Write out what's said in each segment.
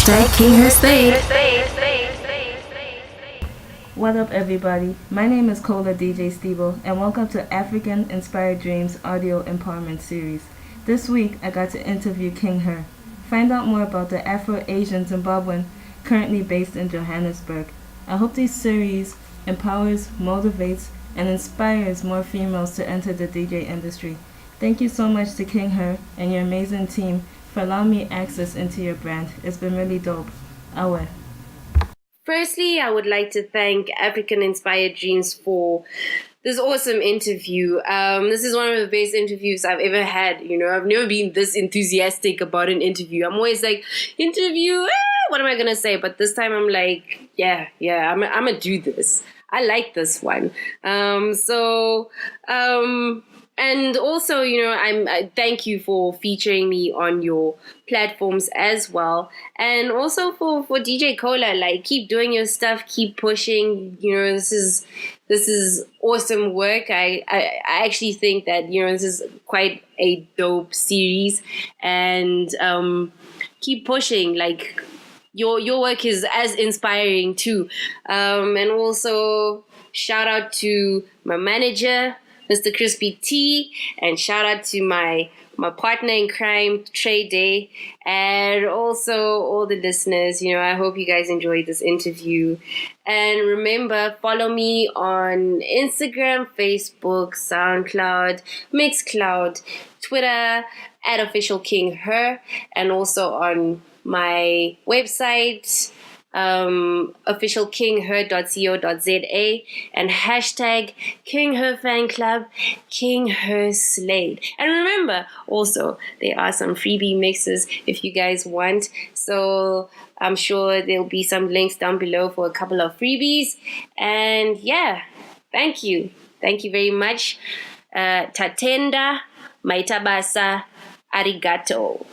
What up, everybody? My name is Cola DJ StiBo, and welcome to African Inspired Dreams Audio Empowerment Series. This week, I got to interview King Her. Find out more about the Afro-Asian Zimbabwean currently based in Johannesburg. I hope this series empowers, motivates, and inspires more females to enter the DJ industry. Thank you so much to King Her and your amazing team for allowing me access into your brand. It's been really dope. Aweh. Firstly, I would like to thank African Inspired Dreams for this awesome interview. This is one of the best interviews I've ever had. You know, I've never been this enthusiastic about an interview. I'm always like, interview, what am I going to say? But this time I'm like, yeah, I'm going to do this. I like this one. And also, you know, I thank you for featuring me on your platforms as well. And also for DJ Cola, like, keep doing your stuff, keep pushing. You know, this is awesome work. I actually think that, you know, this is quite a dope series. And keep pushing. Like, your work is as inspiring too. And also shout out to my manager, Mr. Crispy T, and shout out to my partner in crime, Trey Day, and also all the listeners. You know, I hope you guys enjoyed this interview. And remember, follow me on Instagram, Facebook, SoundCloud, Mixcloud, Twitter, @OfficialKingHer, and also on my website, officialkingher.co.za, and hashtag KingHerFanClub, KingHerSlayed. And remember, also, there are some freebie mixes if you guys want. So I'm sure there'll be some links down below for a couple of freebies. And yeah, thank you. Thank you very much. Tatenda, maitabasa, arigato.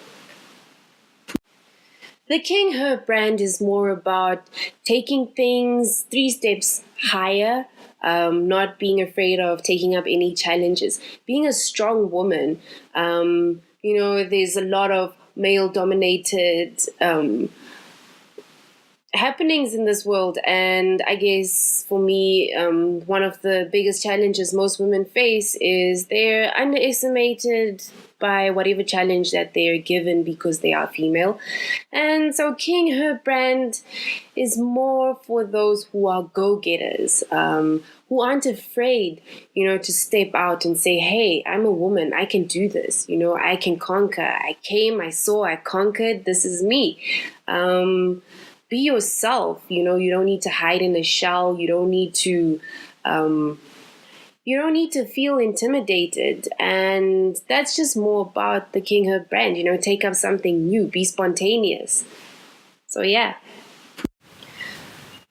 The King Her brand is more about taking things 3 steps higher, not being afraid of taking up any challenges, being a strong woman. You know, there's a lot of male-dominated happenings in this world, and I guess for me, one of the biggest challenges most women face is they're underestimated by whatever challenge that they're given because they are female. And so King Her brand is more for those who are go-getters, who aren't afraid, you know, to step out and say, hey, I'm a woman, I can do this, you know, I can conquer. I came, I saw, I conquered, this is me. Be yourself, you know, you don't need to hide in a shell, you don't need to feel intimidated. And that's just more about the King Her brand, you know, take up something new, be spontaneous. So yeah.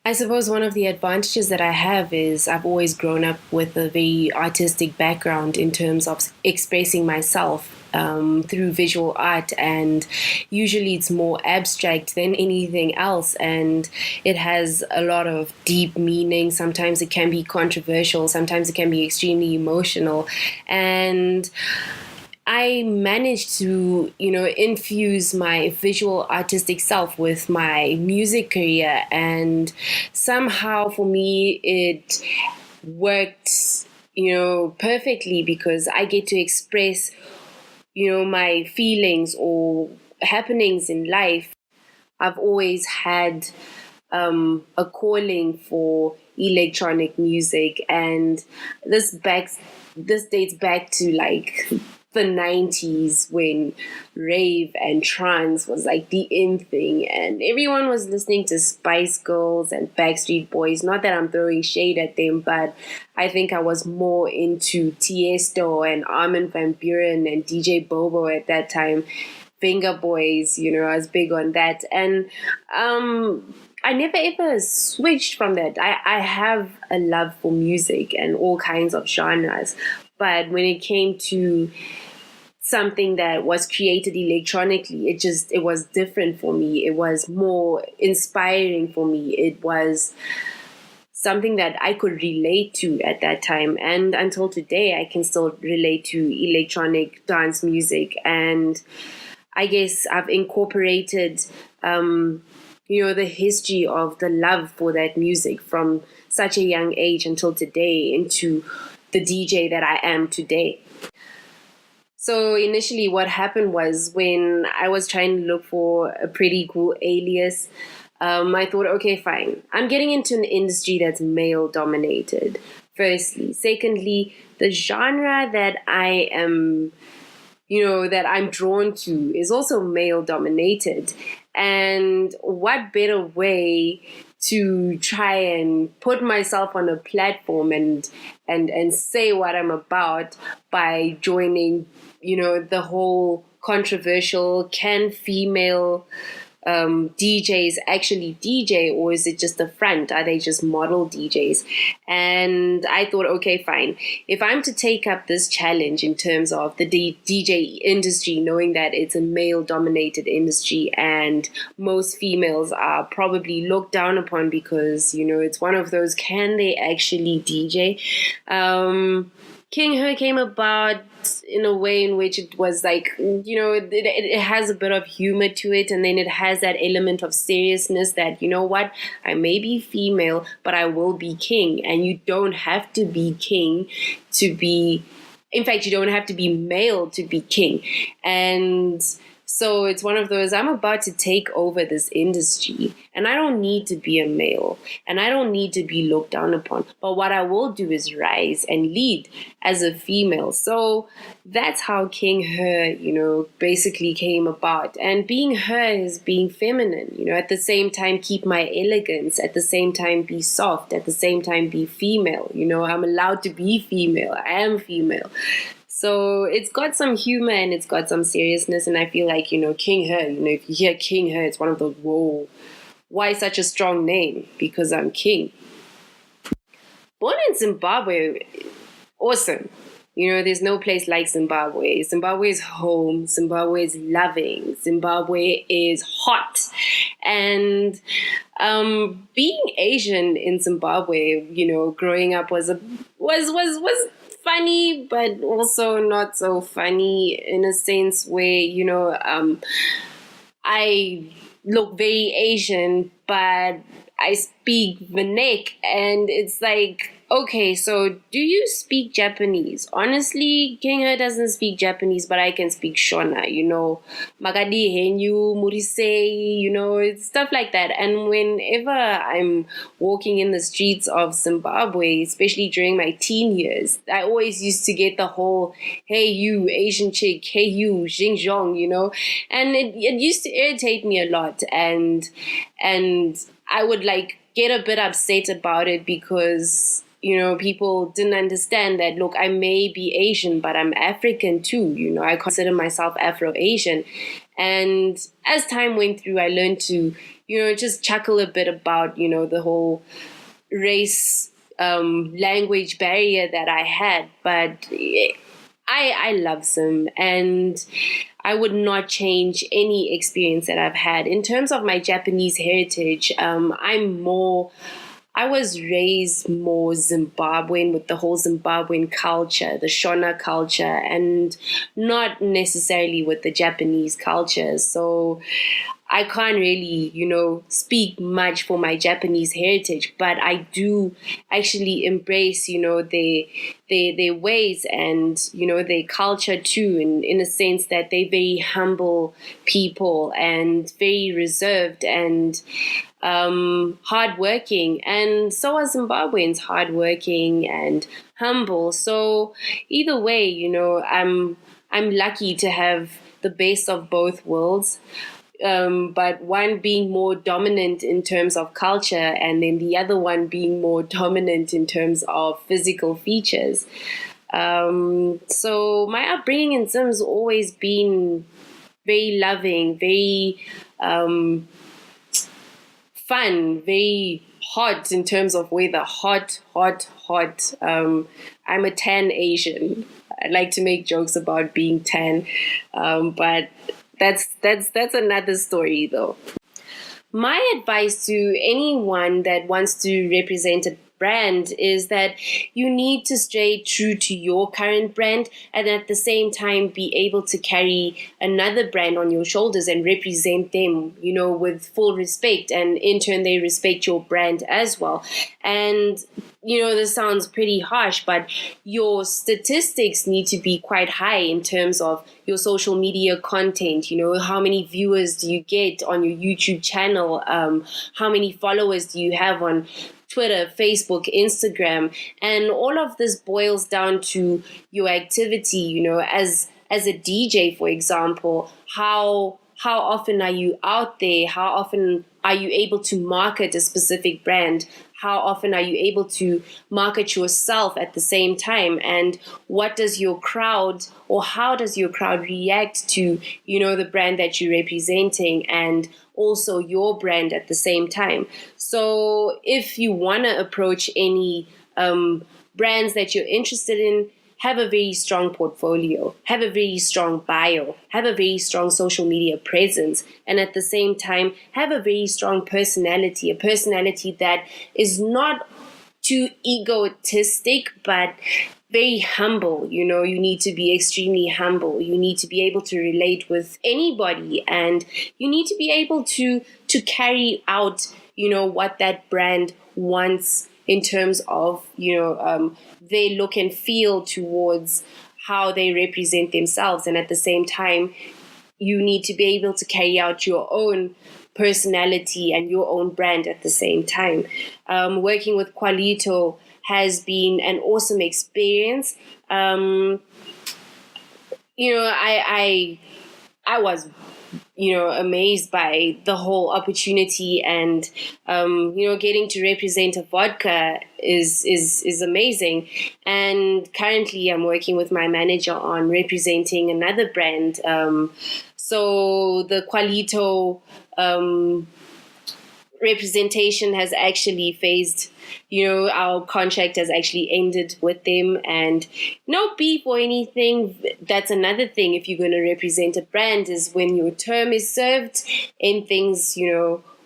I suppose one of the advantages that I have is I've always grown up with a very artistic background in terms of expressing myself through visual art, and usually it's more abstract than anything else, and it has a lot of deep meaning. Sometimes it can be controversial, sometimes it can be extremely emotional, and I managed to, you know, infuse my visual artistic self with my music career, and somehow for me it worked, you know, perfectly, because I get to express, you know, my feelings or happenings in life. I've always had a calling for electronic music, and this dates back to like the 90s, when rave and trance was like the in thing, and everyone was listening to Spice Girls and Backstreet Boys. Not that I'm throwing shade at them, but I think I was more into Tiesto and Armin van Buuren and DJ Bobo at that time. Finger Boys, you know, I was big on that. And I never ever switched from that. I have a love for music and all kinds of genres. But when it came to something that was created electronically, it was different for me. It was more inspiring for me. It was something that I could relate to at that time. And until today, I can still relate to electronic dance music. And I guess I've incorporated the history of the love for that music from such a young age until today into the DJ that I am today. So initially what happened was when I was trying to look for a pretty cool alias, I thought, okay, fine. I'm getting into an industry that's male dominated, firstly. Secondly, the genre that I am, that I'm drawn to is also male dominated. And what better way to try and put myself on a platform and say what I'm about by joining, the whole controversial, can female DJs actually DJ, or is it just a front? Are they just model DJs? And I thought, okay, fine. If I'm to take up this challenge in terms of the DJ industry, knowing that it's a male-dominated industry and most females are probably looked down upon because, it's one of those, can they actually DJ? King Her came about in a way in which it was like, it has a bit of humor to it, and then it has that element of seriousness that, I may be female, but I will be king, and you don't have to be king to be, in fact, you don't have to be male to be king. And so it's one of those, I'm about to take over this industry, and I don't need to be a male, and I don't need to be looked down upon. But what I will do is rise and lead as a female. So that's how King Her, basically came about. And being her is being feminine, at the same time keep my elegance, at the same time be soft, at the same time be female. I'm allowed to be female. I am female. So it's got some humor and it's got some seriousness. And I feel like, King Her, if you hear King Her, it's one of those, whoa, why such a strong name? Because I'm king. Born in Zimbabwe, awesome. There's no place like Zimbabwe. Zimbabwe is home. Zimbabwe is loving. Zimbabwe is hot. And being Asian in Zimbabwe, growing up was funny, but also not so funny in a sense where, I look very Asian, but I speak Vernac, and it's like, okay, so do you speak Japanese? Honestly, King Her doesn't speak Japanese, but I can speak Shona, Magadi Henyu, Murisei, it's stuff like that. And whenever I'm walking in the streets of Zimbabwe, especially during my teen years, I always used to get the whole, hey you, Asian chick, hey you, Xinjiang, and it used to irritate me a lot. And I would get a bit upset about it because, people didn't understand that, look, I may be Asian, but I'm African too. I consider myself Afro-Asian. And as time went through, I learned to, just chuckle a bit about, the whole race, language barrier that I had. But I love Zim, and I would not change any experience that I've had. In terms of my Japanese heritage, I was raised more Zimbabwean with the whole Zimbabwean culture, the Shona culture, and not necessarily with the Japanese culture. So I can't really, speak much for my Japanese heritage, but I do actually embrace, their ways and, their culture too, in a sense that they're very humble people and very reserved and hardworking, and so are Zimbabweans, hardworking and humble. So either way, I'm lucky to have the best of both worlds. But one being more dominant in terms of culture, and then the other one being more dominant in terms of physical features. So my upbringing in Zim has always been very loving, very fun, very hot in terms of weather. Hot. I'm a tan Asian. I like to make jokes about being tan, but that's another story though. My advice to anyone that wants to represent a brand is that you need to stay true to your current brand and at the same time be able to carry another brand on your shoulders and represent them, with full respect. And in turn, they respect your brand as well. And this sounds pretty harsh, but your statistics need to be quite high in terms of your social media content. How many viewers do you get on your YouTube channel? How many followers do you have on Twitter, Facebook, Instagram? And all of this boils down to your activity, as a DJ, for example. How often are you out there? How often are you able to market a specific brand? How often are you able to market yourself at the same time? And what does your crowd, or how does your crowd react to, the brand that you're representing and also your brand at the same time? So if you want to approach any brands that you're interested in, have a very strong portfolio, have a very strong bio, have a very strong social media presence, and at the same time, have a very strong personality, a personality that is not too egotistic, but very humble. You need to be extremely humble. You need to be able to relate with anybody, and you need to be able to carry out, what that brand wants in terms of, their look and feel towards how they represent themselves. And at the same time, you need to be able to carry out your own personality and your own brand at the same time. Working with Qualito has been an awesome experience. I was amazed by the whole opportunity, and getting to represent a vodka is amazing. And currently I'm working with my manager on representing another brand. So the Qualito representation has actually phased. Our contract has actually ended with them, and no beef or anything. That's another thing. If you're going to represent a brand, is when your term is served, end things,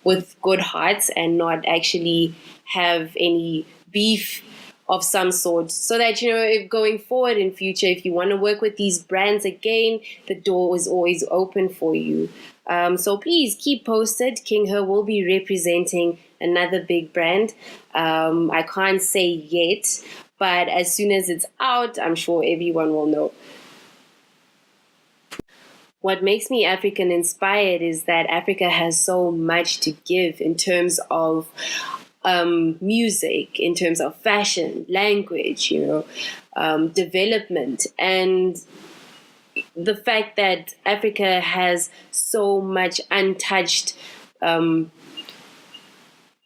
with good hearts and not actually have any beef of some sort, so that, if going forward in future, if you want to work with these brands again, the door is always open for you. So please keep posted. King Her will be representing another big brand. I can't say yet, but as soon as it's out, I'm sure everyone will know. What makes me African inspired is that Africa has so much to give in terms of music, in terms of fashion, language, development, and the fact that Africa has so much untouched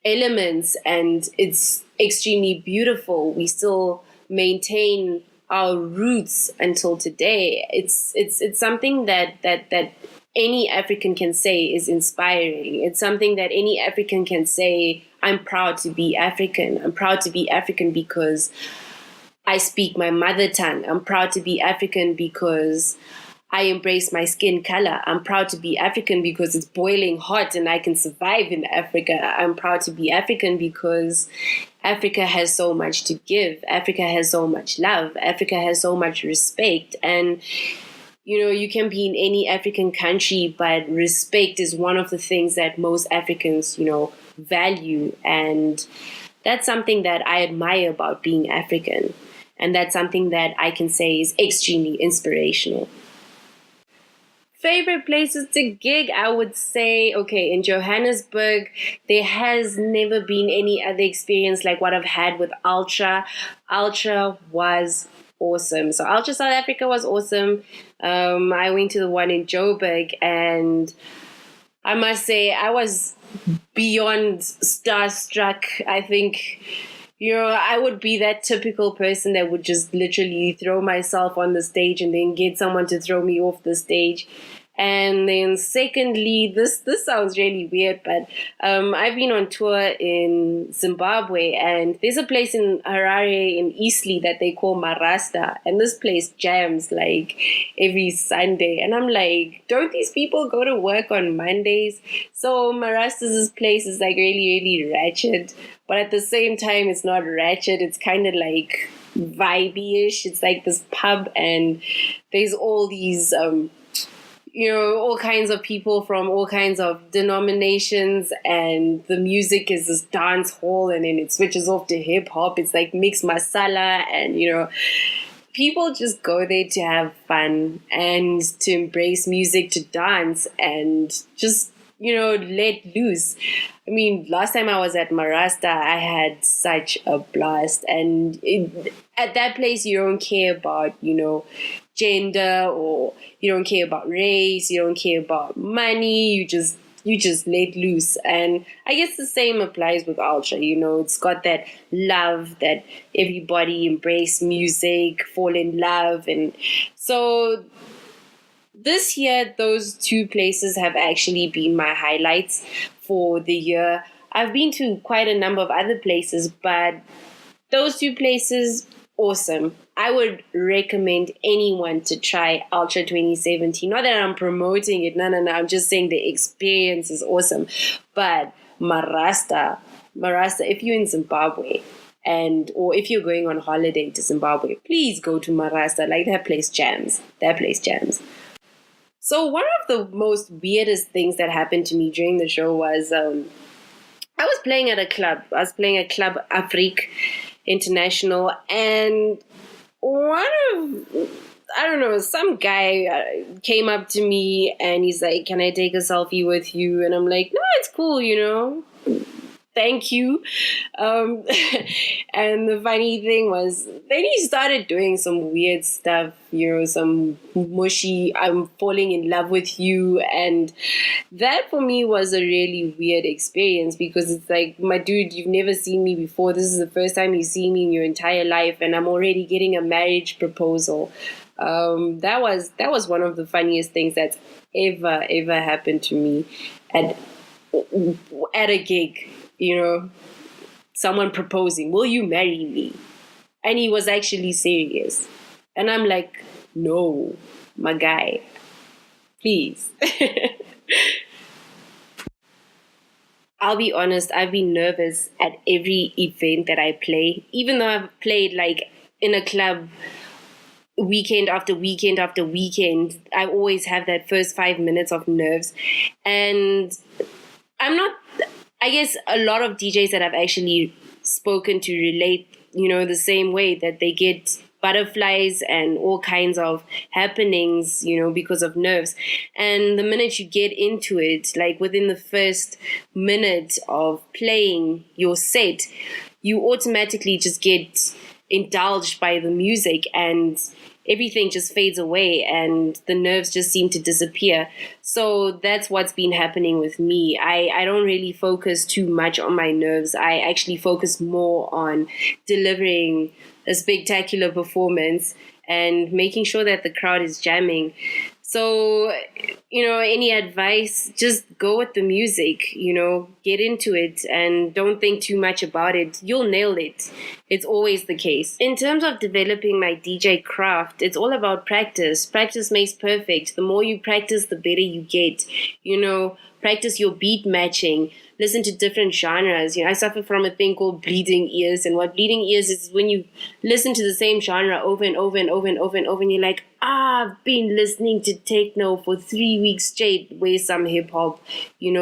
elements, and it's extremely beautiful. We still maintain our roots until today. It's something that any African can say is inspiring. It's something that any African can say, I'm proud to be African. I'm proud to be African because I speak my mother tongue. I'm proud to be African because I embrace my skin color. I'm proud to be African because it's boiling hot and I can survive in Africa. I'm proud to be African because Africa has so much to give. Africa has so much love. Africa has so much respect. And, you can be in any African country, but respect is one of the things that most Africans, value. And that's something that I admire about being African. And that's something that I can say is extremely inspirational. Favorite places to gig, I would say, okay, in Johannesburg, there has never been any other experience like what I've had with Ultra. Ultra was awesome. So Ultra South Africa was awesome. I went to the one in Joburg, and I must say I was beyond starstruck. I think, I would be that typical person that would just literally throw myself on the stage and then get someone to throw me off the stage. And then secondly, this sounds really weird, but I've been on tour in Zimbabwe, and there's a place in Harare in Eastleigh that they call Marasta, and this place jams like every Sunday. And I'm like, don't these people go to work on Mondays? So Marasta's place is like really, really ratchet, but at the same time, it's not ratchet. It's kind of like vibey-ish. It's like this pub, and there's all these all kinds of people from all kinds of denominations, and the music is this dance hall, and then it switches off to hip hop. It's like mixed masala, and people just go there to have fun and to embrace music, to dance, and just let loose. I mean, last time I was at Marasta, I had such a blast. And at that place, you don't care about, gender, or you don't care about race, you don't care about money, you just let loose. And I guess the same applies with Ultra. It's got that love that everybody embrace music, fall in love. And so this year, those two places have actually been my highlights for the year. I've been to quite a number of other places, but those two places, awesome. I would recommend anyone to try Ultra 2017. Not that I'm promoting it. No. I'm just saying the experience is awesome. But Marasta, if you're in Zimbabwe, or if you're going on holiday to Zimbabwe, please go to Marasta. Like, that place jams. So one of the most weirdest things that happened to me during the show was I was playing at a club. I was playing at Club Afrique International, and some guy came up to me and he's like, "Can I take a selfie with you?" And I'm like, "No, it's cool, thank you." And the funny thing was, then he started doing some weird stuff, some mushy, "I'm falling in love with you." And that for me was a really weird experience, because it's like, my dude, you've never seen me before. This is the first time you've seen me in your entire life, and I'm already getting a marriage proposal. That was one of the funniest things that's ever happened to me at a gig. Someone proposing, "Will you marry me?" And he was actually serious. And I'm like, "No, my guy, please." I'll be honest, I've been nervous at every event that I play, even though I've played like in a club weekend after weekend after weekend. I always have that first 5 minutes of nerves. And I guess a lot of DJs that I've actually spoken to relate, the same way, that they get butterflies and all kinds of happenings, because of nerves. And the minute you get into it, like within the first minute of playing your set, you automatically just get indulged by the music, and everything just fades away and the nerves just seem to disappear. So that's what's been happening with me. I don't really focus too much on my nerves. I actually focus more on delivering a spectacular performance and making sure that the crowd is jamming. So, any advice, just go with the music, get into it and don't think too much about it. You'll nail it. It's always the case. In terms of developing my DJ craft, it's all about practice. Practice makes perfect. The more you practice, the better you get. Practice your beat matching. Listen to different genres. I suffer from a thing called bleeding ears. And what bleeding ears is when you listen to the same genre over and over and over and over and over, and you're like, I've been listening to techno for 3 weeks straight. Where's some hip hop?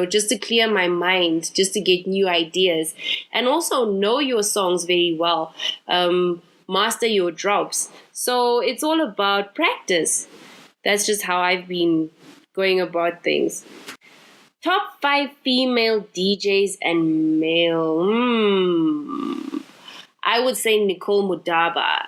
Just to clear my mind, just to get new ideas. And also know your songs very well. Master your drops. So it's all about practice. That's just how I've been going about things. Top 5 female DJs and male. I would say Nicole Mudaba,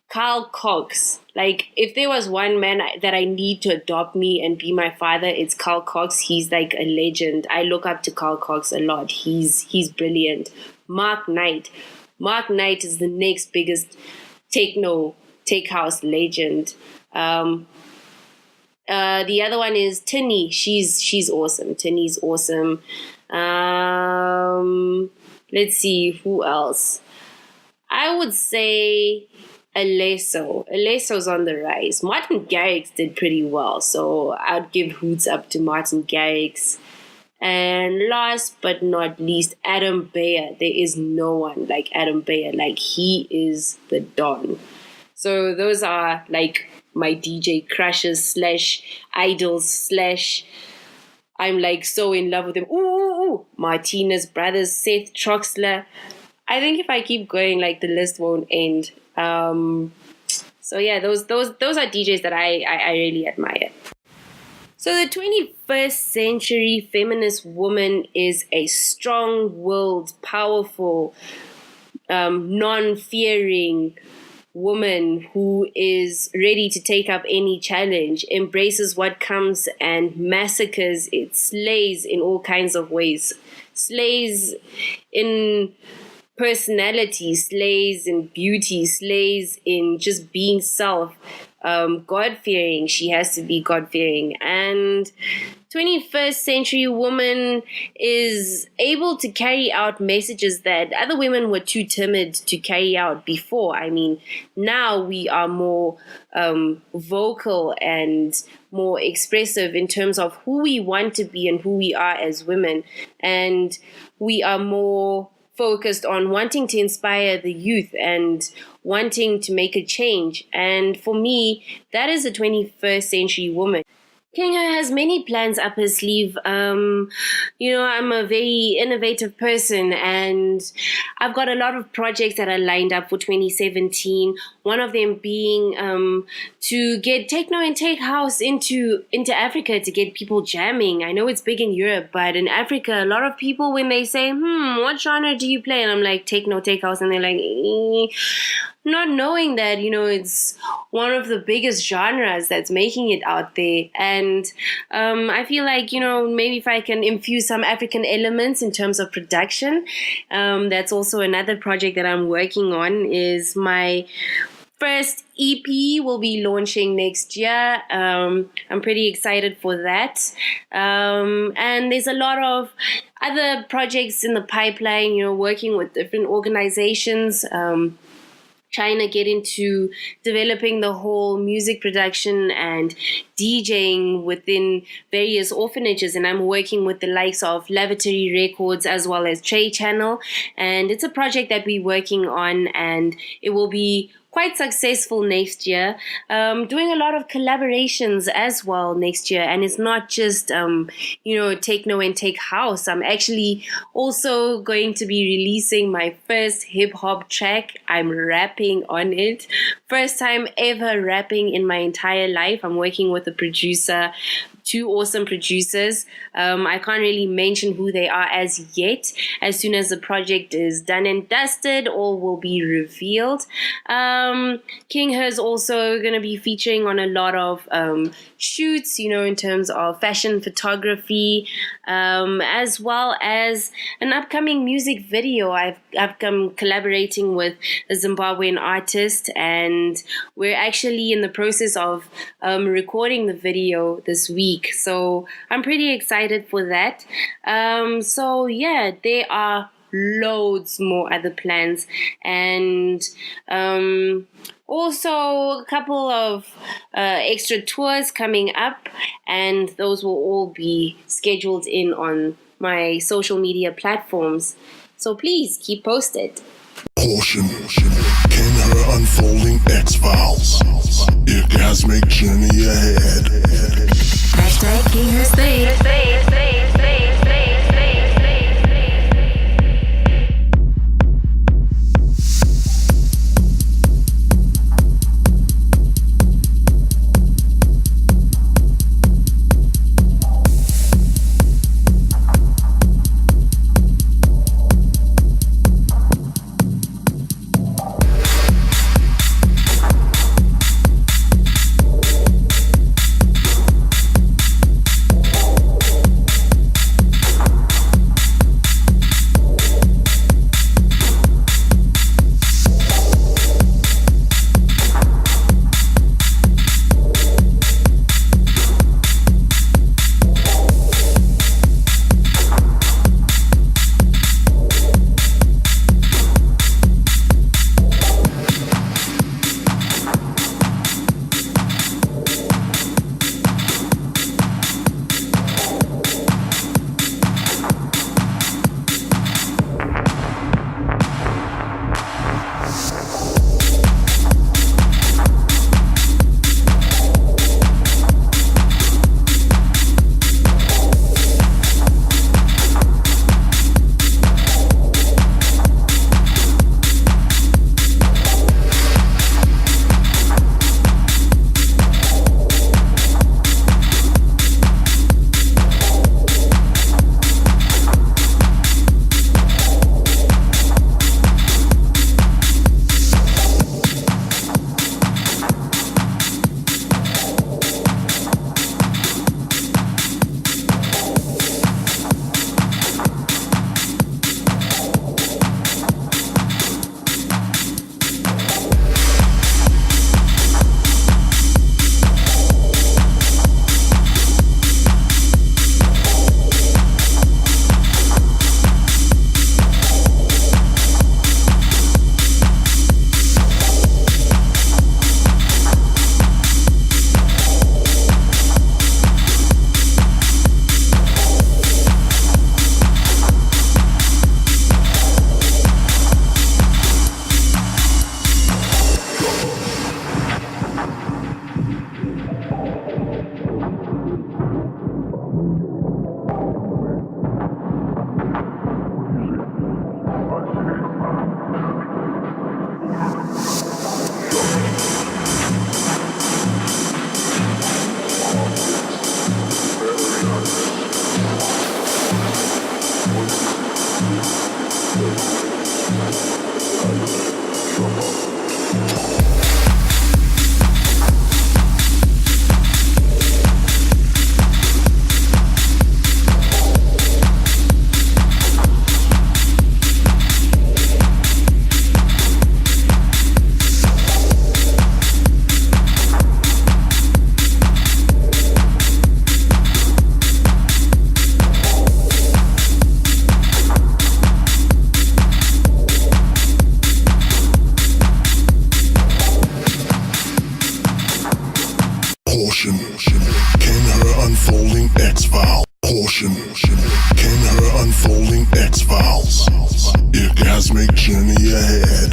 Carl Cox. Like, if there was one man that I need to adopt me and be my father, it's Carl Cox. He's like a legend. I look up to Carl Cox a lot. He's brilliant. Mark Knight. Mark Knight is the next biggest techno tech house legend. The other one is Tinny. She's awesome. Tinny's awesome. Let's see who else. I would say Alesso. Alesso's on the rise. Martin Garrix did pretty well, so I'd give hoots up to Martin Garrix. And last but not least, Adam Beyer. There is no one like Adam Beyer. Like, he is the Don. So those are like my DJ crushes / idols / I'm like so in love with him. Ooh, Martinez Brothers, Seth Troxler. I think if I keep going, like, the list won't end. So yeah, those are DJs that I really admire. So the 21st century feminist woman is a strong-willed, powerful, non-fearing woman who is ready to take up any challenge, embraces what comes and massacres it, slays in all kinds of ways, slays in personality, slays in beauty, slays in just being self. God-fearing. She has to be God-fearing. And 21st century woman is able to carry out messages that other women were too timid to carry out before. I mean, now we are more vocal and more expressive in terms of who we want to be and who we are as women. And we are more focused on wanting to inspire the youth and wanting to make a change. And for me, that is a 21st century woman. King Her has many plans up her sleeve. I'm a very innovative person, and I've got a lot of projects that are lined up for 2017. One of them being to get techno and tech house into Africa, to get people jamming. I know it's big in Europe, but in Africa, a lot of people, when they say, what genre do you play? And I'm like, techno, tech house. And they're like, not knowing that, it's one of the biggest genres that's making it out there. And I feel like, maybe if I can infuse some African elements in terms of production, that's also another project that I'm working on. Is my first EP will be launching next year. I'm pretty excited for that. And there's a lot of other projects in the pipeline, working with different organizations, trying to get into developing the whole music production and DJing within various orphanages. And I'm working with the likes of Lavatory Records as well as Trey Channel. And it's a project that we're working on, and it will be quite successful next year. Doing a lot of collaborations as well next year. And it's not just, techno and tech house. I'm actually also going to be releasing my first hip hop track. I'm rapping on it. First time ever rapping in my entire life. I'm working with a producer, 2 awesome producers. I can't really mention who they are as yet. As soon as the project is done and dusted, all will be revealed. King Her's also going to be featuring on a lot of shoots, in terms of fashion photography, as well as an upcoming music video. I've come collaborating with a Zimbabwean artist, and we're actually in the process of recording the video this week. So I'm pretty excited for that. So yeah, there are loads more other plans, and also a couple of extra tours coming up, and those will all be scheduled in on my social media platforms. So please keep posted. Portion, King Her unfolding X-Files, orgasmic journey ahead. Hashtag King Her Stay. King her unfolding X-Files. Orgasmic journey ahead.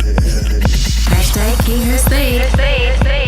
Hashtag King Her State.